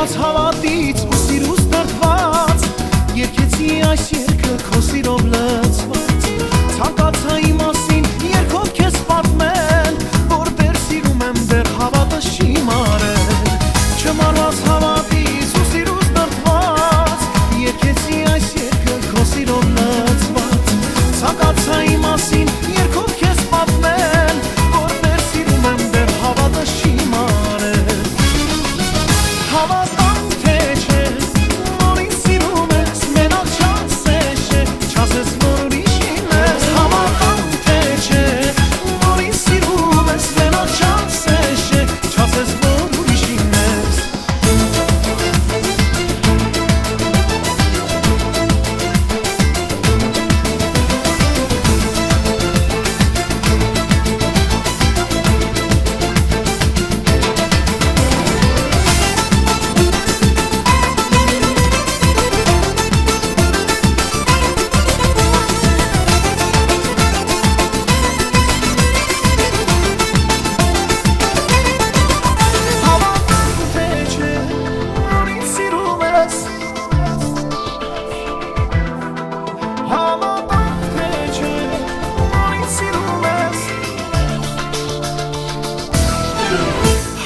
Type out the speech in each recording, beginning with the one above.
Չմարված հավատից ու սիրուց դրդված Երկեցի այս երկը քո սիրով լցված Ցանկացա իմ մասին երկով քեզ պատմել Որ դեռ սիրում եմ դեռ հավատս չի մարել Չմարված հավատից ու սիրուց դրդված Երկեցի այս երկը քո սիրով լցված Ցանկացա իմ մասին երկով քեզ պատմել Որ դեռ սիրում եմ դեռ հավատս չի մարել Հավատամ թե չէ, որ ինձ սիրում ես, մենակ չասես չէ, չասես որ ուրիշին ես Հավատամ թե չէ, որ ինձ սիրում ես, մենակ չասես չէ, չասես որ ուրիշին ես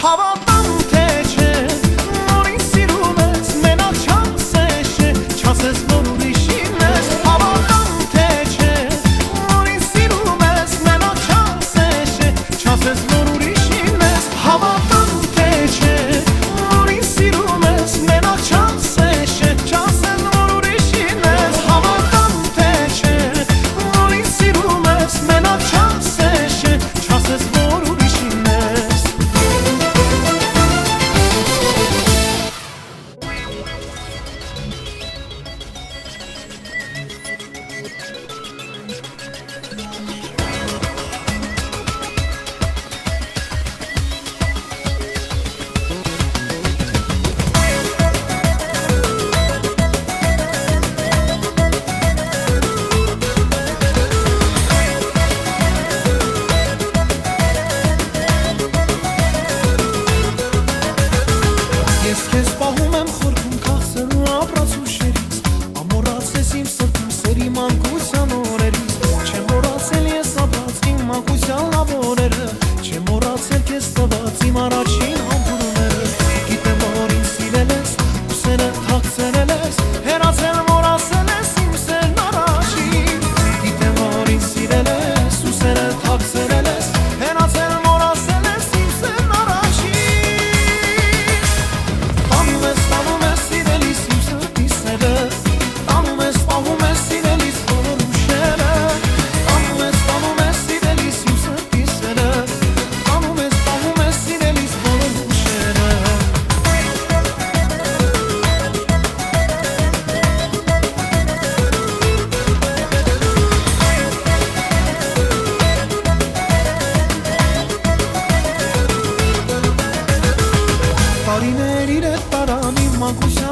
Հավատամ թե չէ, որ ինձ սիրում ես, մենակ չասես չէ, չասես որ ուրիշին ես Հավատամ թե չէ, որ ինձ սիրում ես, մենակ չասես չէ, չասես որ ուրիշին ես Հավատամ թե չէ, որ ինձ սիրում ես, մենակ չասես չէ, չասես որ ուրիշին ես Հավատամ թե չէ, որ ինձ սիրում ես, մենակ չասես չէ, չասես որ ուրիշին ես Ես քեզ պահում եմ խորքում քաղցր ու ապրած ուշերից Ամոռացես իմ սրտում սերի մանկության օրերից Չեմ մոռացել ես ապրած իմ մանկության լավ օրերը Չեմ մոռացել քեզ տված իմ առաջին համբուրումները Գիտեմ որ ինձ սիրել ես, ուսերը թաքցրել ես Հեռացել մոռացել ես իմ սերն առաջին Գիտեմ որ ինձ սիրել ես, ուսերը թաքցրել ես Հեռացել մոռացել ես իմ սերն առաջին Տանում ես սիրելիս իմ սրտի սերը Տանում ես սիրելիս բոլոր ուշերը Տանում ես սիրելիս իմ սրտի սերը Տանում ես սիրելիս բոլոր ուշերը Տարիներ իրետ տարան իմ մանկության